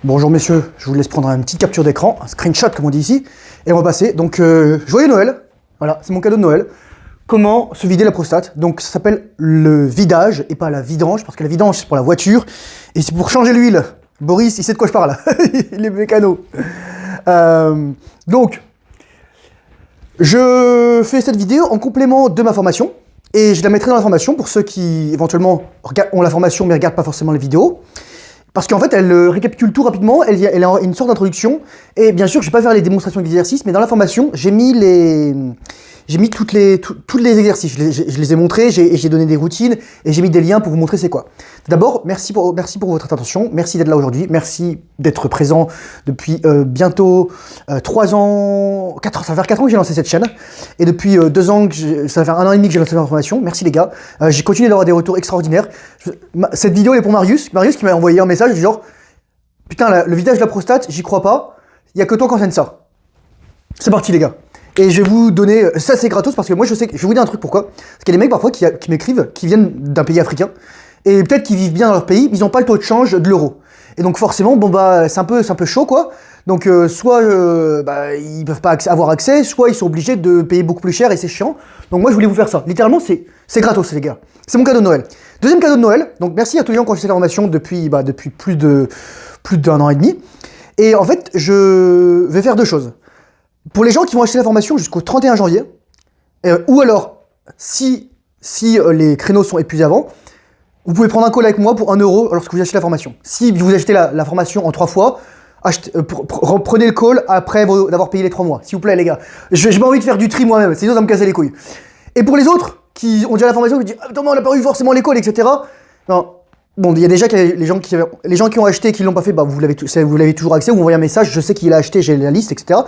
Bonjour messieurs, je vous laisse prendre une petite capture d'écran, un screenshot comme on dit ici, et on va passer. Donc, joyeux Noël, voilà, c'est mon cadeau de Noël. Comment se vider la prostate? Donc ça s'appelle le vidage et pas la vidange, parce que la vidange c'est pour la voiture, et c'est pour changer l'huile. Boris, il sait de quoi je parle, il est mécano. Donc, je fais cette vidéo en complément de ma formation, et je la mettrai dans la formation pour ceux qui éventuellement ont la formation mais ne regardent pas forcément les vidéos. Parce qu'en fait, elle récapitule tout rapidement, elle a une sorte d'introduction, et bien sûr, je ne vais pas faire les démonstrations d'exercices, mais dans la formation, j'ai mis tous les exercices, je les ai montrés, j'ai donné des routines, et j'ai mis des liens pour vous montrer c'est quoi. D'abord, merci pour votre attention, merci d'être là aujourd'hui, merci d'être présent depuis bientôt 3 ans, 4 ans, ça va faire 4 ans que j'ai lancé cette chaîne, et depuis 2 ans, ça va faire 1 an et demi que j'ai lancé ma formation, merci les gars, j'ai continué d'avoir des retours extraordinaires. Cette vidéo elle est pour Marius qui m'a envoyé un message du genre « Putain, le vidage de la prostate, j'y crois pas, il y a que toi qui enseigne ça. » C'est parti les gars. Et je vais vous donner, ça c'est gratos parce que moi je sais, je vais vous dire un truc pourquoi. Parce qu'il y a des mecs parfois qui m'écrivent, qui viennent d'un pays africain, et peut-être qu'ils vivent bien dans leur pays, mais ils n'ont pas le taux de change de l'euro. Et donc forcément, bon bah c'est un peu chaud quoi. Donc soit ils peuvent pas avoir accès, soit ils sont obligés de payer beaucoup plus cher et c'est chiant. Donc moi je voulais vous faire ça. Littéralement c'est gratos les gars. C'est mon cadeau de Noël. Deuxième cadeau de Noël, donc merci à tous les gens qui ont acheté la formation depuis plus d'un an et demi. Et en fait, je vais faire 2 choses. Pour les gens qui vont acheter la formation jusqu'au 31 janvier, ou alors, si les créneaux sont épuisés avant, vous pouvez prendre un call avec moi pour 1 € lorsque vous achetez la formation. Si vous achetez la formation en 3 fois, prenez le call après d'avoir payé les 3 mois. S'il vous plaît les gars. J'ai pas envie de faire du tri moi-même, sinon ça me casser les couilles. Et pour les autres qui ont déjà la formation, qui disent « Ah, on n'a pas eu forcément les calls, etc. » Non. Bon, il y a déjà les gens qui ont acheté et qui l'ont pas fait, bah vous l'avez toujours accès, ou vous envoyez un message, je sais qu'il a acheté, j'ai la liste, etc.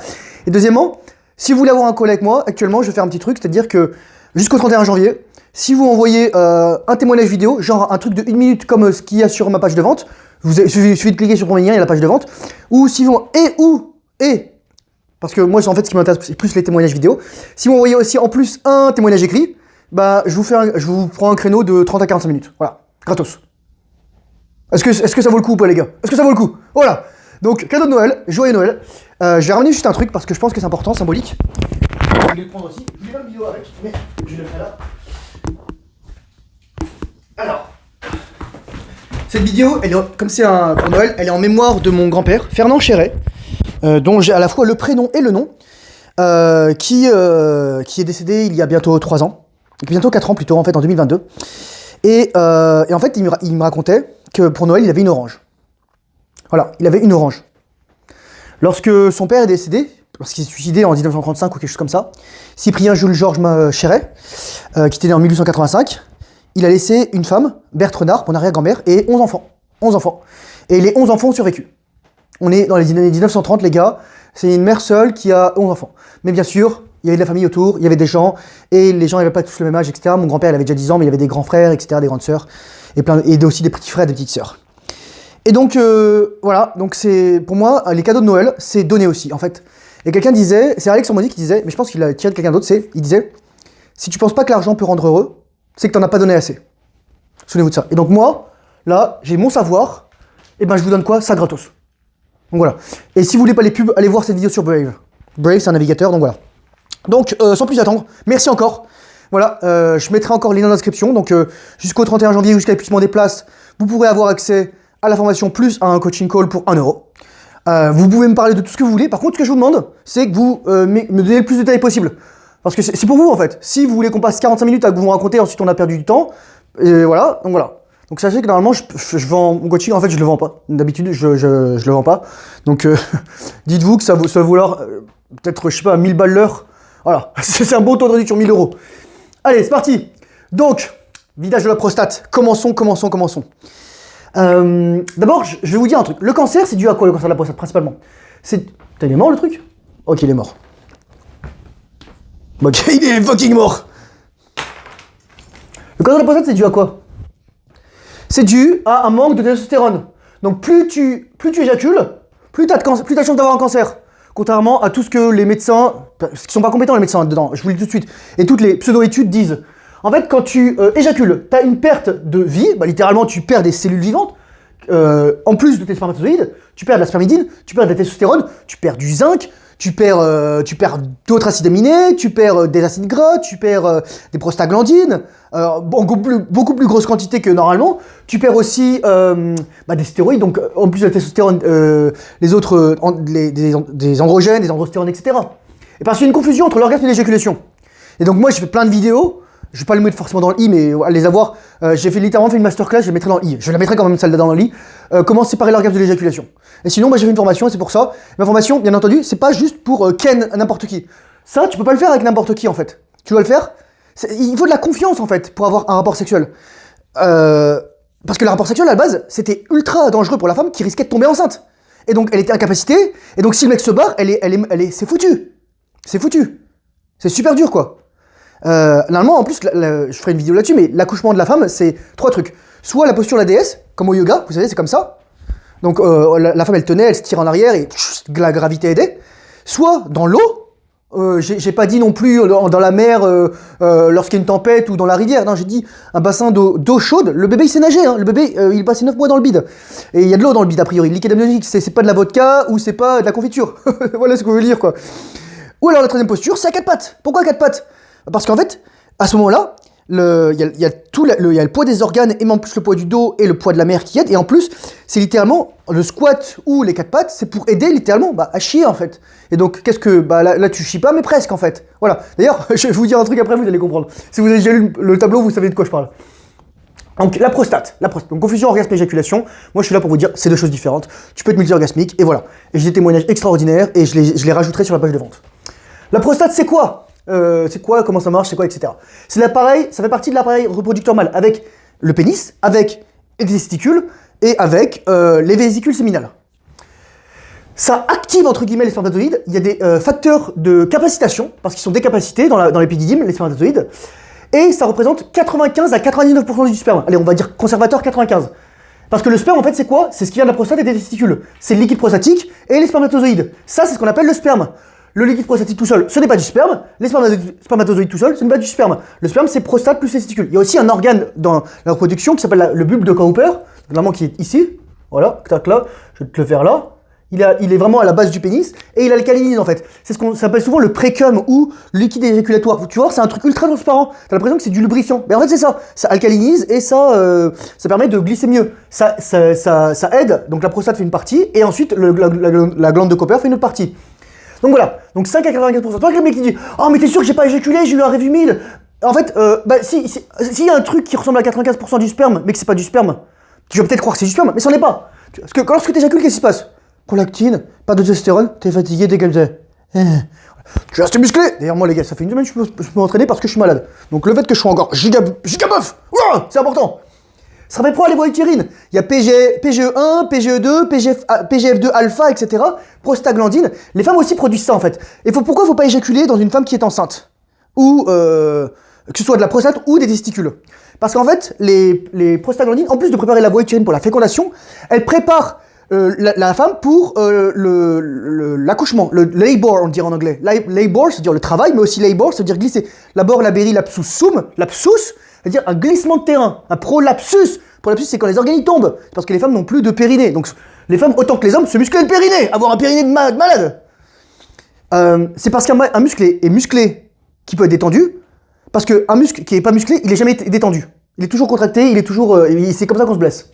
Et deuxièmement, si vous voulez avoir un call avec moi, actuellement, je vais faire un petit truc, c'est-à-dire que jusqu'au 31 janvier, si vous envoyez un témoignage vidéo, genre un truc de 1 minute comme ce qu'il y a sur ma page de vente, il suffit de cliquer sur le premier lien, il y a la page de vente, ou si vous... parce que moi, en fait, ce qui m'intéresse, c'est plus les témoignages vidéo. Si vous envoyez aussi en plus un témoignage écrit, bah je vous prends un créneau de 30 à 45 minutes. Voilà, gratos. Est-ce que ça vaut le coup ou pas les gars? Est-ce que ça vaut le coup? Voilà. Donc, cadeau de Noël, joyeux Noël. Je vais ramener juste un truc parce que je pense que c'est important, symbolique. Je vais le prendre aussi. Je vais faire une vidéo avec, mais je le ferai là. Alors, cette vidéo, comme c'est pour Noël, elle est en mémoire de mon grand-père, Fernand Chéret, dont j'ai à la fois le prénom et le nom, qui est décédé il y a bientôt 3 ans, bientôt 4 ans plutôt, en fait, en 2022. Et en fait, il me racontait que pour Noël, il avait une orange. Voilà, il avait une orange. Lorsque son père est décédé, parce qu'il s'est suicidé en 1935 ou quelque chose comme ça, Cyprien Jules Georges Chéret, qui était né en 1885, il a laissé une femme, Berthe Renard, mon arrière-grand-mère, et 11 enfants. 11 enfants. Et les 11 enfants ont survécu. On est dans les années 1930, les gars. C'est une mère seule qui a 11 enfants. Mais bien sûr, il y avait de la famille autour, il y avait des gens, et les gens n'avaient pas tous le même âge, etc. Mon grand-père, il avait déjà 10 ans, mais il avait des grands frères, etc., des grandes sœurs, et aussi des petits frères et des petites sœurs. Et donc, voilà, donc c'est, pour moi, les cadeaux de Noël, c'est donner aussi, en fait. Et quelqu'un disait, c'est Alex Hormozy qui disait, mais je pense qu'il a tiré de quelqu'un d'autre, il disait, si tu penses pas que l'argent peut rendre heureux, c'est que t'en as pas donné assez. Souvenez-vous de ça. Et donc moi, là, j'ai mon savoir, et ben je vous donne quoi? Ça gratos. Donc voilà. Et si vous voulez pas les pubs, allez voir cette vidéo sur Brave. Brave, c'est un navigateur, donc voilà. Donc, sans plus attendre, merci encore. Voilà, je mettrai encore les liens dans la description. Donc, jusqu'au 31 janvier, jusqu'à l'épuisement des places, vous pourrez avoir accès à la formation plus à un coaching call pour 1 €. Vous pouvez me parler de tout ce que vous voulez. Par contre, ce que je vous demande, c'est que vous me donnez le plus de détails possible. Parce que c'est pour vous, en fait. Si vous voulez qu'on passe 45 minutes à vous raconter, ensuite on a perdu du temps. Et voilà, donc voilà. Donc sachez que normalement, je vends mon coaching, en fait, je le vends pas. D'habitude, je le vends pas. Donc, dites-vous que ça vaut peut-être, je sais pas, 1000 balles l'heure. Voilà, c'est un bon taux de réduction, 1000 €. Allez, c'est parti. Donc, vidage de la prostate. Commençons. D'abord, je vais vous dire un truc. Le cancer, c'est dû à quoi, le cancer de la prostate, principalement? Putain, il est mort, le truc? Ok, il est mort. Ok, il est fucking mort. Le cancer de la prostate, c'est dû à quoi? C'est dû à un manque de testostérone. Donc, plus tu éjacules, plus t'as de chance d'avoir un cancer. Contrairement à tout ce que les médecins, parce qu'ils sont pas compétents les médecins dedans, je vous le dis tout de suite, et toutes les pseudo-études disent. En fait, quand tu éjacules, tu as une perte de vie, bah, littéralement tu perds des cellules vivantes, en plus de tes spermatozoïdes, tu perds de la spermidine, tu perds de la testostérone, tu perds du zinc, tu perds d'autres acides aminés, tu perds des acides gras, tu perds des prostaglandines, beaucoup plus grosse quantité que normalement. Tu perds aussi des stéroïdes, donc en plus de la testostérone, les autres, des androgènes, des androstérones, etc. Et parce qu'il y a une confusion entre l'orgasme et l'éjaculation. Et donc moi, je fais plein de vidéos. Je vais pas le mettre forcément dans le i, mais allez les avoir. J'ai littéralement fait une masterclass, je la mettrai dans le i. Je la mettrai quand même celle-là dans le i. Comment séparer l'orgasme de l'éjaculation. Et sinon, j'ai fait une formation et c'est pour ça. Ma formation, bien entendu, c'est pas juste pour ken n'importe qui. Ça, tu peux pas le faire avec n'importe qui en fait. Tu dois le faire. Il faut de la confiance en fait pour avoir un rapport sexuel. Parce que le rapport sexuel à la base, c'était ultra dangereux pour la femme qui risquait de tomber enceinte. Et donc elle était incapacitée. Et donc si le mec se barre, c'est foutu. C'est foutu. C'est super dur quoi. Normalement, en plus, je ferai une vidéo là-dessus, mais l'accouchement de la femme, c'est 3 trucs. Soit la posture de la déesse, comme au yoga, vous savez, c'est comme ça. Donc la femme, elle tenait, elle se tire en arrière et la gravité aidait. Soit dans l'eau, j'ai pas dit non plus dans la mer lorsqu'il y a une tempête ou dans la rivière. Non, j'ai dit un bassin d'eau chaude. Le bébé, il sait nager. Hein. Le bébé, il passait 9 mois dans le bide. Et il y a de l'eau dans le bide, a priori. Le liquide amniotique, c'est pas de la vodka ou c'est pas de la confiture. Voilà ce que je veux dire, quoi. Ou alors la troisième posture, c'est à 4 pattes. Pourquoi 4 pattes? Parce qu'en fait, à ce moment-là, il y a le poids des organes et en plus le poids du dos et le poids de la mère qui aide. Et en plus, c'est littéralement le squat ou les 4 pattes, c'est pour aider littéralement à chier en fait. Et donc, là tu chies pas, mais presque en fait. Voilà. D'ailleurs, je vais vous dire un truc après, vous allez comprendre. Si vous avez déjà lu le tableau, vous savez de quoi je parle. Donc la prostate. Donc confusion orgasme éjaculation. Moi je suis là pour vous dire c'est 2 choses différentes. Tu peux être multi-orgasmique et voilà. Et j'ai des témoignages extraordinaires et je les rajouterai sur la page de vente. La prostate c'est quoi? Comment ça marche, c'est quoi, etc. C'est l'appareil, ça fait partie de l'appareil reproducteur mâle avec le pénis, avec les testicules et avec les vésicules séminales. Ça active entre guillemets les spermatozoïdes. Il y a des facteurs de capacitation parce qu'ils sont décapacités dans l'épididyme, les spermatozoïdes, et ça représente 95 à 99% du sperme. Allez, on va dire conservateur 95. Parce que le sperme, en fait, c'est quoi? C'est ce qui vient de la prostate et des testicules. C'est le liquide prostatique et les spermatozoïdes. Ça, c'est ce qu'on appelle le sperme. Le liquide prostatique tout seul, ce n'est pas du sperme. Les spermatozoïdes tout seul, ce n'est pas du sperme. Le sperme, c'est prostate plus testicules. Il y a aussi un organe dans la reproduction qui s'appelle le bulbe de Cowper, normalement qui est ici. Voilà, tac là, je vais te le faire là. Il est vraiment à la base du pénis et il alcalinise en fait. C'est ce qu'on s'appelle souvent le précum ou le liquide éjaculatoire. Tu vois, c'est un truc ultra transparent. T'as l'impression que c'est du lubrifiant. Mais en fait, c'est ça. Ça alcalinise et ça permet de glisser mieux. Ça aide. Donc la prostate fait une partie et ensuite la glande de Cowper fait une autre partie. Donc voilà, donc 5 à 95%. Toi, le mec qui dit « Oh, mais t'es sûr que j'ai pas éjaculé, j'ai eu un rêve humide ?» En fait, s'il y a un truc qui ressemble à 95% du sperme, mais que c'est pas du sperme, tu vas peut-être croire que c'est du sperme, mais c'en est pas. Parce que lorsque t'éjacules, qu'est-ce qui se passe? Prolactine, pas de testostérone, t'es fatigué, t'es comme ça. Tu restes musclé. D'ailleurs, moi, les gars, ça fait une semaine que je peux m'entraîner parce que je suis malade. Donc le fait que je sois encore giga bof, c'est important. Ça rappelle pour les voies utérines. Il y a PGE1, PGE2, PGF2 alpha, etc. Prostaglandine. Les femmes aussi produisent ça en fait. Et pourquoi il ne faut pas éjaculer dans une femme qui est enceinte? Ou que ce soit de la prostate ou des testicules. Parce qu'en fait, les prostaglandines, en plus de préparer la voie utérine pour la fécondation, elles préparent la femme pour l'accouchement, le labor on dirait en anglais. Labor, c'est-à-dire le travail, mais aussi labor, c'est-à-dire glisser. Labor, labéri, lapsus sum, lapsus, c'est-à-dire un glissement de terrain, un prolapsus. Prolapsus, c'est quand les organes tombent, parce que les femmes n'ont plus de périnée. Donc les femmes, autant que les hommes, se muscler le périnée, avoir un périnée de malade. C'est parce qu'un muscle est musclé qui peut être détendu, parce qu'un muscle qui n'est pas musclé, il n'est jamais détendu. Il est toujours contracté, c'est comme ça qu'on se blesse.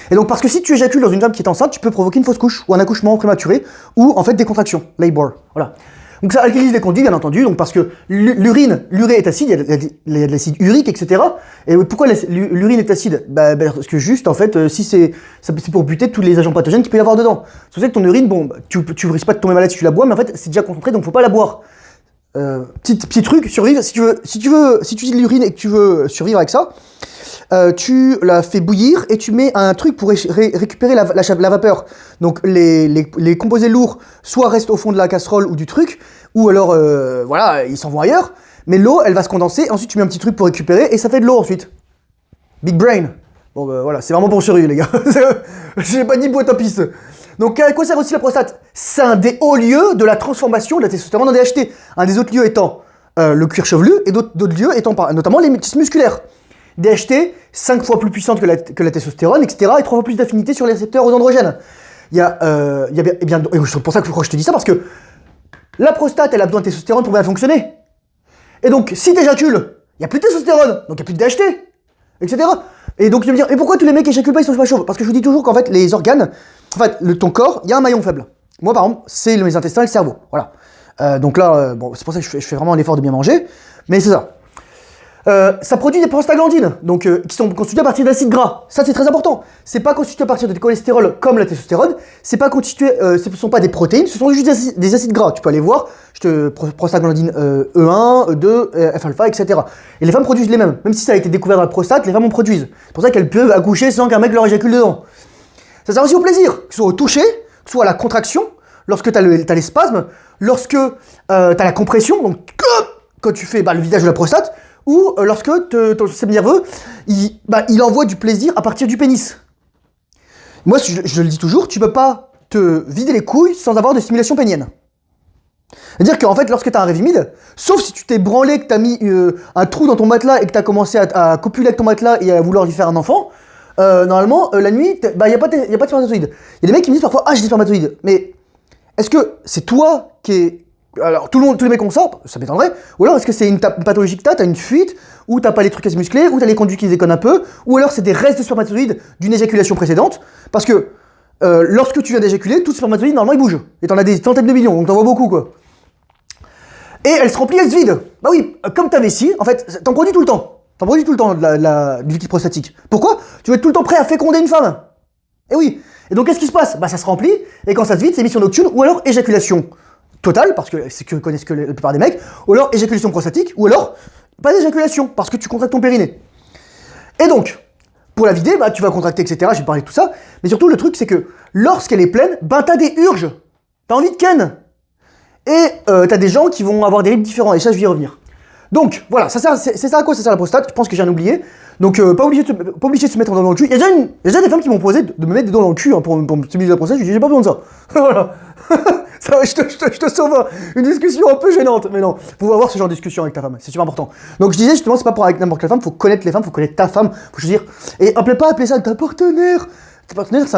Et donc parce que si tu éjacules dans une femme qui est enceinte, tu peux provoquer une fausse couche, ou un accouchement prématuré, ou en fait des contractions, labor. Voilà. Donc ça alcalise les conduits, bien entendu, donc parce que l'urée est acide, il y a de l'acide urique, etc. Et pourquoi l'urine est acide? Parce que juste, en fait, c'est pour buter tous les agents pathogènes qu'il peut y avoir dedans. C'est pour ça que ton urine, tu risques pas de tomber malade si tu la bois, mais en fait, c'est déjà concentré, donc faut pas la boire. Petit truc, survivre, si tu utilises l'urine et que tu veux survivre avec ça, tu la fais bouillir et tu mets un truc pour récupérer la vapeur. Donc les composés lourds soit restent au fond de la casserole ou du truc, ou alors voilà, ils s'en vont ailleurs, mais l'eau elle va se condenser, ensuite tu mets un petit truc pour récupérer et ça fait de l'eau ensuite. Big brain. Bon voilà, c'est vraiment pour survivre les gars. J'ai pas dit boîte à pisse. Donc à quoi sert aussi la prostate? C'est un des hauts lieux de la transformation de la testostérone en DHT. Un des autres lieux étant le cuir chevelu et d'autres lieux étant notamment les tissus musculaires. DHT 5 fois plus puissante que la testostérone, etc. et 3 fois plus d'affinité sur les récepteurs aux androgènes. C'est pour ça que je te dis ça, parce que la prostate, elle a besoin de testostérone pour bien fonctionner. Et donc, si t'éjacules, il n'y a plus de testostérone, donc il n'y a plus de DHT, etc. Et donc, tu vas me dire, et pourquoi tous les mecs éjaculent pas, ils sont pas chauves? Parce que je vous dis toujours qu'en fait, les organes, en fait, ton corps, il y a un maillon faible. Moi, par exemple, c'est mes intestins et le cerveau. Voilà. Donc là, bon, c'est pour ça que je fais vraiment l'effort de bien manger, mais c'est ça. Ça produit des prostaglandines, donc qui sont constituées à partir d'acides gras. Ça, c'est très important. C'est pas constitué à partir de cholestérol comme la testostérone. C'est pas constitué, ce ne sont pas des protéines, ce sont juste des acides gras. Tu peux aller voir, prostaglandine E1, E2, F-alpha, etc. Et les femmes produisent les mêmes. Même si ça a été découvert dans la prostate, les femmes en produisent. C'est pour ça qu'elles peuvent accoucher sans qu'un mec leur éjacule dedans. Ça sert aussi au plaisir, que ce soit au toucher, que ce soit à la contraction, lorsque t'as les spasmes, lorsque t'as la compression, donc quand tu fais le vidage de la prostate, ou lorsque ton système nerveux, il envoie du plaisir à partir du pénis. Moi, je le dis toujours, tu peux pas te vider les couilles sans avoir de stimulation pénienne. C'est-à-dire qu'en fait, lorsque tu as un révimide, sauf si tu t'es branlé, que tu as mis un trou dans ton matelas et que tu as commencé à copuler avec ton matelas et à vouloir lui faire un enfant, normalement, la nuit, il n'y a pas de spermatozoïdes. Il y a des mecs qui me disent parfois, ah, j'ai des spermatozoïdes. Mais est-ce que c'est toi qui est... Alors, tous les mecs ont ça m'étonnerait. Ou alors, est-ce que c'est une pathologie que t'as une fuite, ou t'as pas les trucs assez musclés, ou t'as les conduits qui déconnent un peu, ou alors c'est des restes de spermatozoïdes d'une éjaculation précédente, parce que lorsque tu viens d'éjaculer, tous ces spermatozoïdes, normalement, ils bougent. Et t'en as des centaines de millions, donc t'en vois beaucoup, quoi. Et elle se remplit, elle se vide. Bah oui, comme ta vessie, en fait, t'en produis tout le temps. T'en produis tout le temps du liquide prostatique. Pourquoi? Tu vas être tout le temps prêt à féconder une femme. Et oui. Et donc, qu'est-ce qui se passe? Bah, ça se remplit, et quand ça se vide, c'est émission nocturne, ou alors éjaculation totale, parce que c'est ce que connaissent que la plupart des mecs, ou alors éjaculation prostatique, ou alors pas d'éjaculation, parce que tu contractes ton périnée. Et donc, pour la vider, bah, tu vas contracter, etc. Je vais parler de tout ça, mais surtout le truc c'est que lorsqu'elle est pleine, bah t'as des urges, t'as envie de ken. Et t'as des gens qui vont avoir des rythmes différents, et ça je vais y revenir. Donc voilà, c'est ça à quoi ça sert la prostate, je pense que j'ai rien oublié. Donc pas obligé de se mettre dans le cul. Il y a déjà des femmes qui m'ont proposé de me mettre des dents dans le cul pour me stimuler la prostate, je dis j'ai pas besoin de ça. Voilà. Ça, je te sauve une discussion un peu gênante, mais non, faut avoir ce genre de discussion avec ta femme, c'est super important. Donc je disais justement, c'est pas pour avec n'importe quelle femme, faut connaître les femmes, faut connaître ta femme, faut choisir. Et pas appeler ça ta partenaire. Ta partenaire, c'est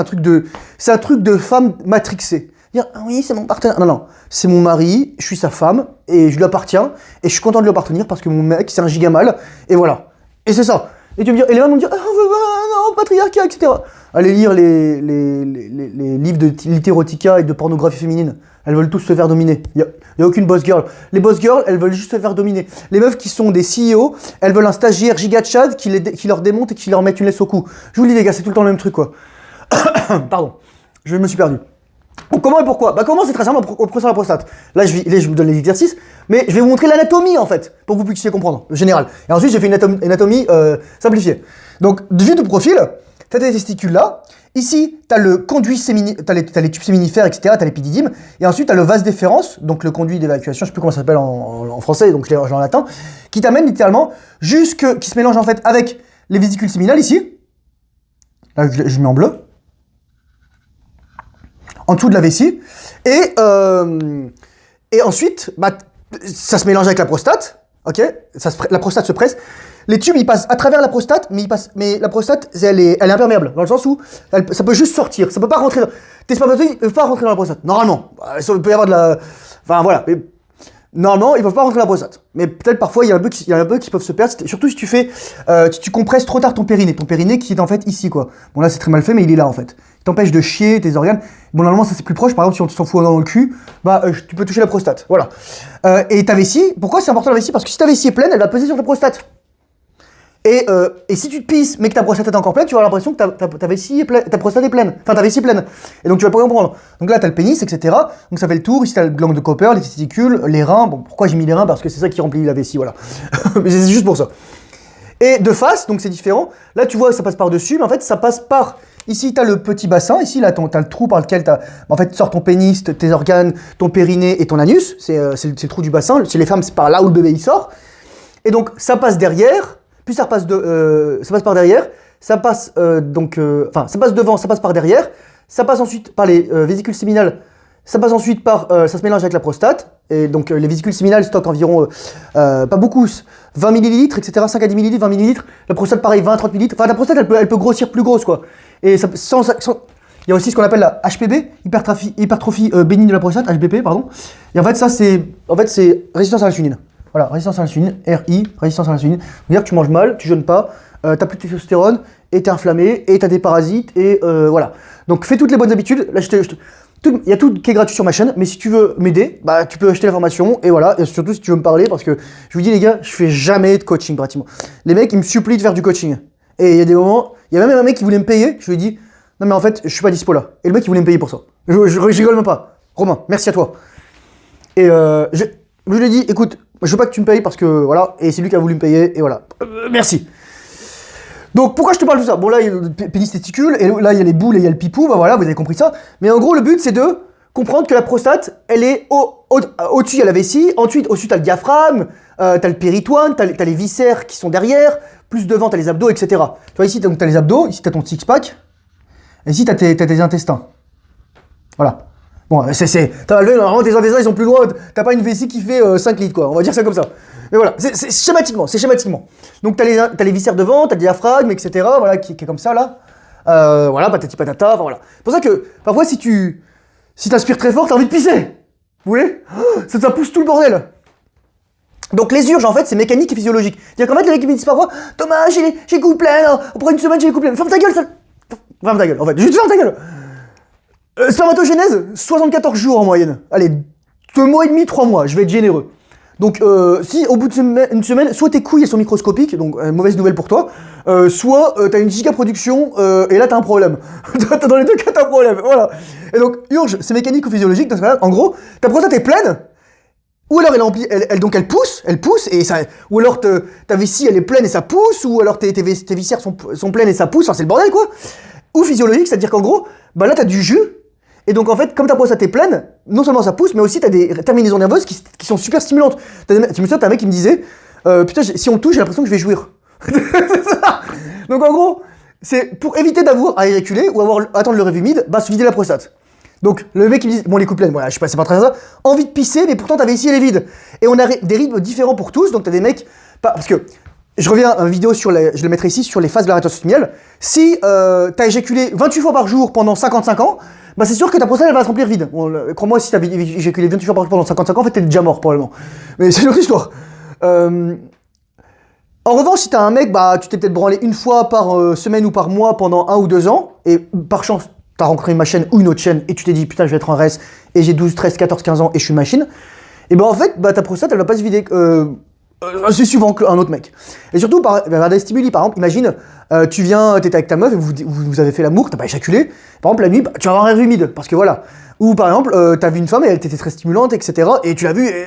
un truc de femme matrixée. Dire ah oui, c'est mon partenaire. Non, c'est mon mari, je suis sa femme et je lui appartiens et je suis content de lui appartenir parce que mon mec c'est un gigamal et voilà. Et c'est ça. Et tu me dire, et les femmes vont me dire ah, non, patriarcat, etc. Allez lire les livres de littérotica et de pornographie féminine. Elles veulent tous se faire dominer. Il y a aucune boss girl. Les boss girls, elles veulent juste se faire dominer. Les meufs qui sont des CEO, elles veulent un stagiaire giga tchad qui leur démonte et qui leur met une laisse au cou. Je vous le dis les gars, c'est tout le temps le même truc quoi. Pardon, je me suis perdu. Donc comment et pourquoi? Bah comment c'est très simple en prenant la prostate. Là je vous donne les exercices, mais je vais vous montrer l'anatomie en fait, pour que vous puissiez comprendre, le général. Et ensuite j'ai fait une anatomie simplifiée. Donc vue de profil, t'as tes testicules là, ici t'as le conduit t'as les tubes séminifères, etc., t'as l'épididyme, et ensuite t'as le vase déférence, donc le conduit d'évacuation, je sais plus comment ça s'appelle en français, donc je l'ai en latin, qui t'amène littéralement qui se mélange en fait avec les vésicules séminales ici, là je mets en bleu, en dessous de la vessie, et ensuite, bah, ça se mélange avec la prostate, ok? La prostate se presse, les tubes ils passent à travers la prostate, mais la prostate elle est imperméable, dans le sens où ça peut juste sortir, ça peut pas rentrer, tes spermatozoïdes ils peuvent pas rentrer dans la prostate, normalement, il peut y avoir de la, enfin voilà, mais normalement ils peuvent pas rentrer dans la prostate, mais peut-être parfois il y a un peu qui peuvent se perdre, surtout si tu compresses trop tard ton périnée qui est en fait ici quoi, bon là c'est très mal fait mais il est là en fait. T'empêche de chier tes organes. Bon, normalement, ça c'est plus proche. Par exemple, si on s'en fout dans le cul, bah, tu peux toucher la prostate. Voilà. Et ta vessie, pourquoi c'est important la vessie? Parce que si ta vessie est pleine, elle va peser sur ta prostate. Et si tu te pisses, mais que ta prostate est encore pleine, tu vas avoir l'impression que ta vessie est pleine, ta prostate est pleine. Enfin, ta vessie est pleine. Et donc, tu vas pas comprendre. Donc là, t'as le pénis, etc. Donc, ça fait le tour. Ici, t'as le gland de Cooper, les testicules, les reins. Bon, pourquoi j'ai mis les reins? Parce que c'est ça qui remplit la vessie, voilà. Mais c'est juste pour ça. Et de face, donc c'est différent. Là, tu vois, ça passe par-dessus, mais en fait, ça passe par... Ici, tu as le petit bassin. Ici, là, tu as le trou par lequel en fait, sort ton pénis, tes organes, ton périnée et ton anus. C'est le trou du bassin. Chez les femmes, c'est par là où le bébé il sort. Et donc, ça passe derrière. Puis ça passe ça passe par derrière. Ça passe ça passe devant, ça passe par derrière. Ça passe ensuite par les vésicules séminales. Ça passe ensuite par... ça se mélange avec la prostate. Et donc les vésicules séminales stockent environ, pas beaucoup, 20 millilitres, etc., 5 à 10 millilitres, 20 millilitres. La prostate, pareil, 20 à 30 millilitres. Enfin, la prostate, elle peut grossir plus grosse, quoi. Et ça, il y a aussi ce qu'on appelle la HPB, hypertrophie bénigne de la prostate, HBP, pardon. Et en fait, ça, c'est résistance à l'insuline. Voilà, résistance à l'insuline, RI, résistance à l'insuline. C'est-à-dire que tu manges mal, tu jeûnes pas, t'as plus de testostérone, et t'es inflammé, et t'as des parasites, et voilà. Donc fais toutes les bonnes habitudes. Là, il y a tout qui est gratuit sur ma chaîne, mais si tu veux m'aider, bah tu peux acheter la formation, et voilà, et surtout si tu veux me parler, parce que je vous dis les gars, je fais jamais de coaching pratiquement. Les mecs, ils me supplient de faire du coaching. Et il y a des moments, il y a même un mec qui voulait me payer, je lui ai dit, non mais en fait, je suis pas dispo là. Et le mec, il voulait me payer pour ça. Je rigole même pas. Romain, merci à toi. Et je lui ai dit, écoute, je veux pas que tu me payes parce que voilà, et c'est lui qui a voulu me payer, et voilà. Merci. Donc pourquoi je te parle de ça? Bon là il y a le pénis testicule, et là il y a les boules et il y a le pipou, bah voilà, vous avez compris ça. Mais en gros le but c'est de comprendre que la prostate, elle est au-dessus il y a la vessie, ensuite au-dessus t'as le diaphragme, t'as le péritoine, t'as les viscères qui sont derrière, plus devant t'as les abdos, etc. Tu vois ici t'as les abdos, ici t'as ton six-pack, et ici t'as tes intestins. Voilà. Bon, t'as levé, normalement tes intestins ils sont plus loin, t'as pas une vessie qui fait 5 litres quoi, on va dire ça comme ça. Mais voilà, c'est schématiquement. Donc t'as les viscères devant, t'as le diaphragme, etc. Voilà, qui est comme ça là. Voilà, patati patata, enfin voilà. C'est pour ça que parfois si t'inspires très fort, t'as envie de pisser. Vous voyez? Ça pousse tout le bordel. Donc les urges en fait c'est mécanique et physiologique. C'est-à-dire qu'en fait les mecs me disent parfois, Thomas j'ai coups plein, après une semaine j'ai les coups pleins. Ferme ta gueule, ça. Ferme ta gueule, en fait, juste ferme ta gueule. Spermatogénèse, 74 jours en moyenne. Allez, 2 mois et demi, 3 mois, je vais être généreux. Donc si au bout d'une semaine, soit tes couilles elles sont microscopiques, donc mauvaise nouvelle pour toi, soit t'as une gigaproduction et là t'as un problème. Dans les deux cas t'as un problème, voilà. Et donc urge, c'est mécanique ou physiologique, dans ce cas-là, en gros, ta prostate est pleine, ou alors elle pousse, et ça, ou alors ta vessie elle est pleine et ça pousse, ou alors tes viscères sont pleines et ça pousse, enfin c'est le bordel quoi. Ou physiologique, c'est-à-dire qu'en gros, bah là t'as du jus. Et donc en fait, comme ta prostate est pleine, non seulement ça pousse, mais aussi t'as des terminaisons nerveuses qui sont super stimulantes. Tu me souviens, t'as un mec qui me disait, putain, si on touche, j'ai l'impression que je vais jouir. C'est ça. Donc en gros, c'est pour éviter d'avoir à éjaculer ou attendre le rêve humide, bah se vider la prostate. Donc le mec qui me dit, bon les coups pleines, voilà, je sais pas, c'est pas très ça, envie de pisser, mais pourtant ta vessie elle est vide. Et on a des rythmes différents pour tous, donc t'as des mecs, parce que je reviens à une vidéo je le mettrai ici sur les phases de la rétention sexuelle. Si t'as éjaculé 28 fois par jour pendant 55 ans, bah c'est sûr que ta prostate elle va se remplir vide. Bon, crois-moi, si t'as éjaculé 28 fois par jour pendant 55 ans, en fait t'es déjà mort probablement. Mais c'est une autre histoire. En revanche, si t'as un mec, bah tu t'es peut-être branlé une fois par semaine ou par mois pendant 1 ou 2 ans, et par chance t'as rencontré ma chaîne ou une autre chaîne, et tu t'es dit putain je vais être en res, et j'ai 12, 13, 14, 15 ans et je suis une machine, et ben en fait bah ta prostate elle va pas se vider assez souvent qu'un autre mec. Et surtout par des stimuli, par exemple, imagine, t'étais avec ta meuf et vous avez fait l'amour, t'as pas éjaculé, par exemple la nuit, bah, tu vas avoir un rêve humide, parce que voilà. Ou par exemple, t'as vu une femme et elle était très stimulante, etc. Et tu l'as vue et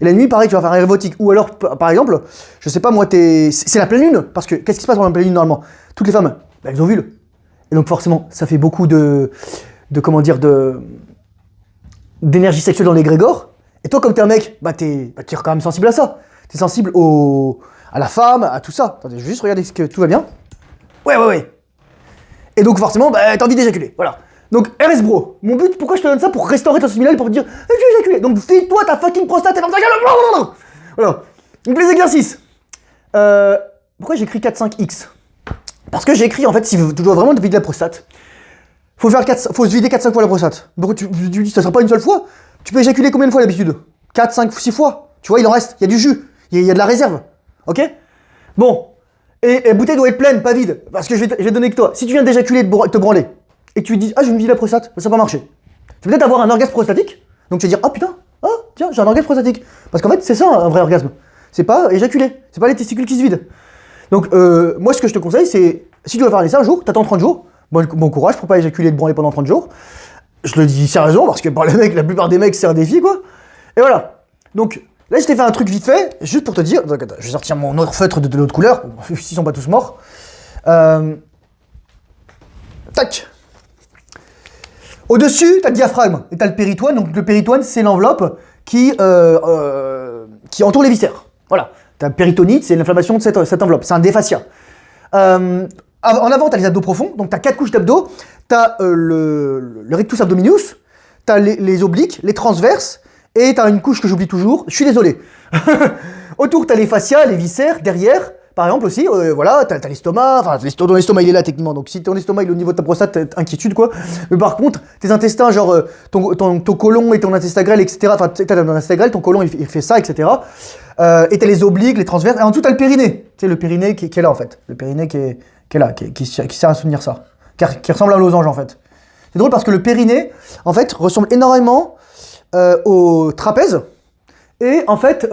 la nuit, pareil, tu vas faire un rêve érotique. Ou alors, par exemple, je sais pas moi, c'est la pleine lune, parce que qu'est-ce qui se passe pendant la pleine lune normalement? Toutes les femmes, bah, elles ovulent. Et donc forcément, ça fait beaucoup d'énergie sexuelle dans l'égrégore. Et toi, comme t'es un mec, bah t'es quand même sensible à ça. T'es sensible à la femme, à tout ça. Attendez, je vais juste regarder que tout va bien. Ouais. Et donc forcément, bah t'as envie d'éjaculer, voilà. Donc RS Bro, mon but, pourquoi je te donne ça? Pour restaurer ton séminal, pour te dire, tu veux éjaculer. Donc fais-toi ta fucking prostate et ferme ta gueule. Voilà. Donc les exercices. Pourquoi j'ai écrit 4-5X? Parce que j'ai écrit, en fait, si tu dois vraiment te vider la prostate, faut se vider 4-5 fois la prostate. Donc tu dis, ça sera pas une seule fois. Tu peux éjaculer combien de fois d'habitude? 4, 5, 6 fois. Tu vois, il en reste, il y a du jus, il y a de la réserve. Ok? Bon. Et la bouteille doit être pleine, pas vide. Parce que je vais donner que toi. Si tu viens d'éjaculer et de te branler, et que tu lui dis, ah, je vais me vider la prostate, ça va pas marcher. Tu vas peut-être avoir un orgasme prostatique. Donc tu vas dire, ah putain, ah, tiens, j'ai un orgasme prostatique. Parce qu'en fait, c'est ça un vrai orgasme. C'est pas éjaculer, c'est pas les testicules qui se vident. Donc, moi, ce que je te conseille, c'est, si tu dois faire un essai un jour, t'attends 30 jours. Bon courage pour pas éjaculer et te branler pendant 30 jours. Je le dis sérieusement, parce que la plupart des mecs, c'est un défi, quoi. Et voilà. Donc, là, je t'ai fait un truc vite fait, juste pour te dire. Donc, attends, je vais sortir mon autre feutre de l'autre couleur, s'ils sont pas tous morts. Tac. Au-dessus, t'as le diaphragme et t'as le péritoine. Donc, le péritoine, c'est l'enveloppe qui entoure les viscères. Voilà. T'as péritonite, c'est l'inflammation de cette enveloppe. C'est un défascia. En avant, t'as les abdos profonds, donc t'as 4 couches d'abdos. T'as le rectus abdominus, t'as les obliques, les transverses, Et t'as une couche que j'oublie toujours, je suis désolé. Autour, t'as les fascias, les viscères, derrière, par exemple aussi, voilà, t'as l'estomac, enfin ton estomac il est là techniquement, donc si ton estomac il est au niveau de ta prostate, t'as inquiétude quoi. Mais par contre, tes intestins, genre ton côlon et ton intestin grêle, etc. Enfin, t'as ton intestin grêle, ton côlon il fait ça, etc. Et t'as les obliques, les transverses, et en dessous t'as le périnée. Tu sais, le périnée qui est là en fait. Le périnée qui est là, qui sert à soutenir ça. Qui ressemble à un losange en fait. C'est drôle parce que le périnée, en fait, ressemble énormément au trapèze et en fait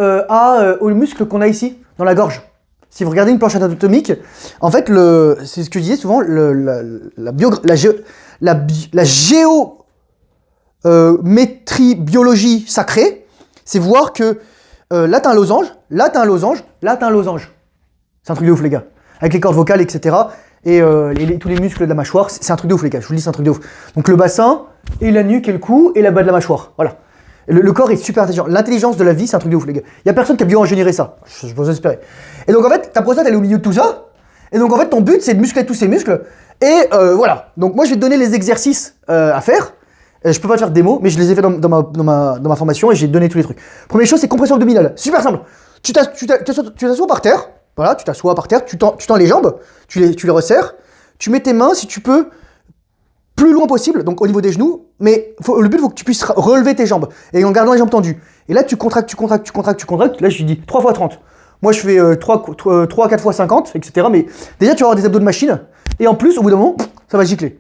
aux muscles qu'on a ici, dans la gorge. Si vous regardez une planche anatomique, en fait, c'est ce que je disais souvent, la géométrie biologie sacrée, c'est voir que là t'as un losange, là t'as un losange, là t'as un losange. C'est un truc de ouf les gars. Avec les cordes vocales, etc. Et tous les muscles de la mâchoire, c'est un truc de ouf les gars, je vous le dis, c'est un truc de ouf. Donc le bassin, et la nuque et le cou, et la bas de la mâchoire, voilà. Le corps est super intelligent. L'intelligence de la vie, c'est un truc de ouf, les gars. Il y a personne qui a bio-ingénieré ça. Je peux espérer. Et donc, en fait, ta prostate, elle est au milieu de tout ça. Et donc, en fait, ton but, c'est de muscler tous ces muscles. Et voilà. Donc, moi, je vais te donner les exercices à faire. Je peux pas te faire des mots, mais je les ai fait dans ma formation et j'ai donné tous les trucs. Première chose, c'est compression abdominale. Super simple. Tu t'assois par terre. Voilà, tu t'assois par terre. Tu tends les jambes. Tu les resserres. Tu mets tes mains, si tu peux, plus loin possible, donc au niveau des genoux, mais le but, il faut que tu puisses relever tes jambes, et en gardant les jambes tendues. Et là, tu contractes, là, je dis 3 x 30. Moi, je fais 3, 4 x 50, etc. Mais déjà, tu vas avoir des abdos de machine, et en plus, au bout d'un moment, ça va gicler.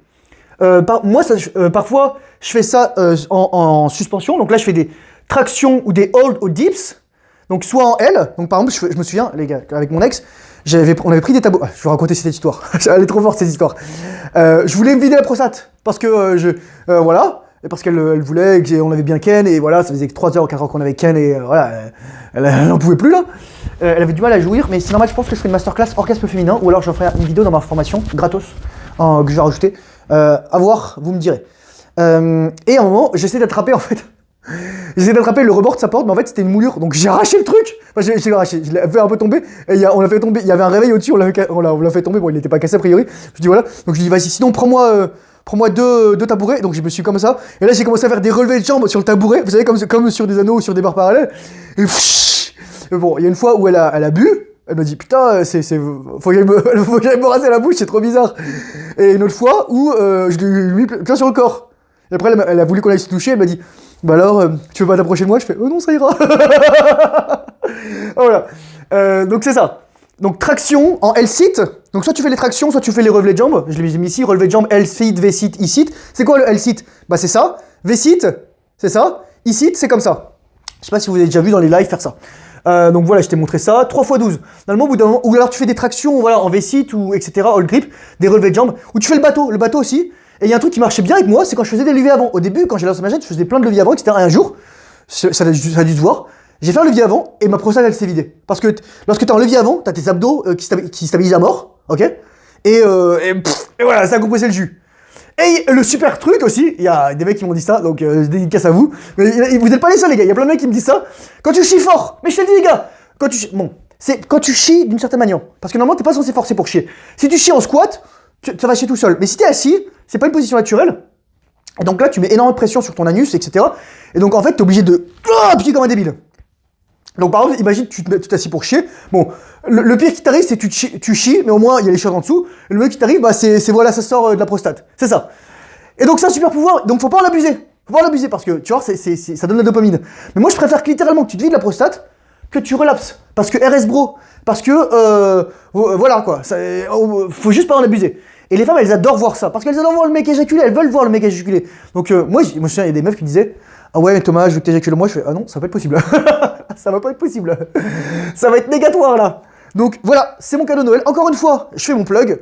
Parfois, je fais ça en suspension, donc là, je fais des tractions ou des hold ou dips, donc soit en L, donc par exemple, je me souviens, les gars, avec mon ex, on avait pris des tabourets. Je vais raconter cette histoire. Elle est trop forte cette histoire. Je voulais me vider la prostate parce que voilà, et parce qu'elle voulait, on avait bien ken et voilà, ça faisait 3 heures ou 4 heures qu'on avait ken et voilà, elle n'en pouvait plus là. Elle avait du mal à jouir, mais c'est normal. Je pense que ce serait une masterclass orgasme féminin ou alors je ferai une vidéo dans ma formation gratos que je vais rajouter. À voir, vous me direz. Et à un moment, j'essaie d'attraper en fait. J'essayais d'attraper le rebord de sa porte, mais en fait c'était une moulure, donc j'ai arraché le truc. Enfin, j'ai arraché, je l'ai fait un peu tomber, et on l'a fait tomber, il y avait un réveil au-dessus, on l'a fait tomber, bon il n'était pas cassé a priori. Je dis voilà, donc je dis vas-y, sinon prends-moi deux tabourets, donc je me suis comme ça, et là j'ai commencé à faire des relevés de jambes sur le tabouret, vous savez, comme sur des anneaux ou sur des barres parallèles, et bon, il y a une fois où elle a bu, elle m'a dit putain, faut que j'aille me raser la bouche, c'est trop bizarre. Et une autre fois où je lui ai mis plein sur le corps. Et après elle a voulu qu'on aille se toucher, elle m'a dit bah alors, tu veux pas t'approcher de moi? Je fais oh non, ça ira. Voilà. Donc c'est ça. Donc traction en L-sit. Donc soit tu fais les tractions, soit tu fais les relevés de jambes. Je l'ai mis ici, relevés de jambes L-sit, V-sit, I-sit. C'est quoi le L-sit? Bah c'est ça. V-sit, c'est ça. I-sit, c'est comme ça. Je sais pas si vous avez déjà vu dans les lives faire ça. Donc voilà, je t'ai montré ça. 3 x 12. Normalement, au bout d'un moment, ou alors tu fais des tractions, voilà, en V-sit ou etc. All grip, des relevés de jambes. Ou tu fais le bateau aussi. Et il y a un truc qui marchait bien avec moi, c'est quand je faisais des leviers avant. Au début, quand j'ai lancé ma chaîne, je faisais plein de leviers avant, etc. Et un jour, ça a dû se voir, j'ai fait un levier avant et ma prostate elle s'est vidée. Parce que lorsque t'es en levier avant, t'as tes abdos qui stabilisent à mort, ok? Et voilà, ça a compressé le jus. Et le super truc aussi, il y a des mecs qui m'ont dit ça, donc dédicace à vous. Mais vous n'êtes pas les seuls les gars, il y a plein de mecs qui me disent ça. Quand tu chies fort, mais je te le dis les gars, c'est quand tu chies d'une certaine manière. Parce que normalement t'es pas censé forcer pour chier. Si tu chies en squat, ça va chier tout seul. Mais si t'es assis, c'est pas une position naturelle. Et donc là, tu mets énormément de pression sur ton anus, etc. Et donc en fait, t'es obligé de piquer comme un débile. Donc par exemple, imagine tu t'assis pour chier. Bon, le pire qui t'arrive, c'est que tu chies, mais au moins il y a les choses en dessous. Et le mec qui t'arrive, bah c'est voilà, ça sort de la prostate. C'est ça. Et donc c'est un super pouvoir. Donc faut pas en abuser. Faut pas en abuser parce que tu vois, ça donne la dopamine. Mais moi, je préfère que littéralement que tu te vides la prostate que tu relapses. Parce que RS bro. Parce que voilà quoi. Faut juste pas en abuser. Et les femmes, elles adorent voir ça, parce qu'elles adorent voir le mec éjaculer, elles veulent voir le mec éjaculer. Donc moi, je me souviens, il y a des meufs qui me disaient ah ouais mais Thomas, je veux que t'éjacules moi. Je fais ah non, ça va pas être possible. Ça va pas être possible. Ça va être négatoire là. Donc voilà, c'est mon cadeau de Noël. Encore une fois, je fais mon plug.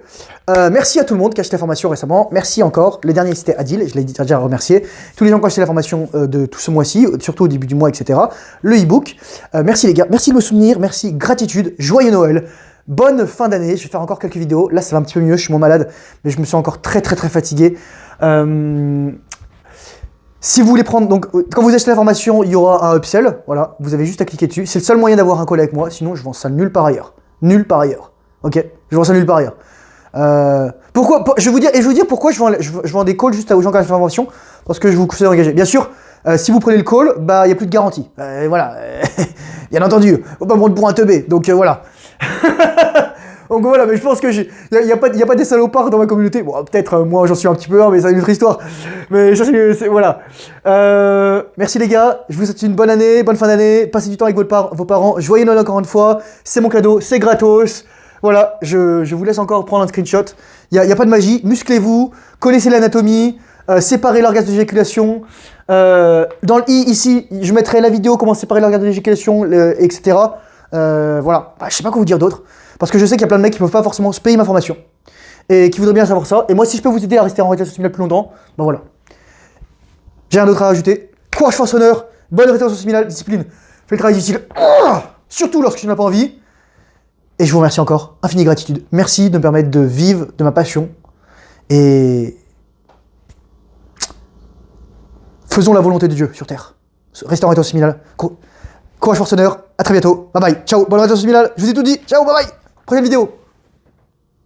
Merci à tout le monde qui a acheté la formation récemment. Merci encore. Le dernier c'était Adil, je l'ai déjà remercié. Tous les gens qui ont acheté la formation de tout ce mois-ci, surtout au début du mois, etc. Le e-book. Merci les gars, merci de me soutenir, merci, gratitude, joyeux Noël. Bonne fin d'année, je vais faire encore quelques vidéos. Là, ça va un petit peu mieux, je suis moins malade, mais je me sens encore très fatigué. Si vous voulez prendre, donc quand vous achetez la formation, il y aura un upsell. Voilà, vous avez juste à cliquer dessus. C'est le seul moyen d'avoir un call avec moi. Sinon, je vends ça nulle part ailleurs. Nulle part ailleurs. Ok, je vends ça nulle part ailleurs. Je vais vous dire pourquoi je vends des calls juste aux gens qui ont la formation. Parce que je vous conseille d'engager. Bien sûr, Si vous prenez le call, bah il n'y a plus de garantie. Voilà, bien entendu, faut pas me prendre pour un teubé, donc voilà. Donc voilà, mais je pense que il y a pas des salopards dans ma communauté. Bon, peut-être moi j'en suis un petit peu un, mais c'est une autre histoire. Mais ça, voilà. Merci les gars, je vous souhaite une bonne année, bonne fin d'année. Passez du temps avec vos parents. Joyeux Noël encore une fois. C'est mon cadeau, c'est gratos. Voilà, je vous laisse encore prendre un screenshot. Il y a pas de magie. Musclez-vous, connaissez l'anatomie, séparez l'orgasme d'éjaculation. Dans le i ici, je mettrai la vidéo comment séparer l'orgasme d'éjaculation, etc. Voilà, bah, je sais pas quoi vous dire d'autre. Parce que je sais qu'il y a plein de mecs qui peuvent pas forcément se payer ma formation. Et qui voudraient bien savoir ça. Et moi, si je peux vous aider à rester en rétention séminale plus longtemps, bah voilà. J'ai rien d'autre à rajouter. Courage, force, honneur. Bonne rétention séminale, discipline. Fais le travail difficile. Surtout lorsque tu n'as pas envie. Et je vous remercie encore. Infinie gratitude. Merci de me permettre de vivre de ma passion. Et faisons la volonté de Dieu sur terre. Restez en rétention séminale. Courage, force, honneur. À très bientôt. Bye bye. Ciao. Bonne rétention séminale. Je vous ai tout dit. Ciao. Bye bye. Prochaine vidéo.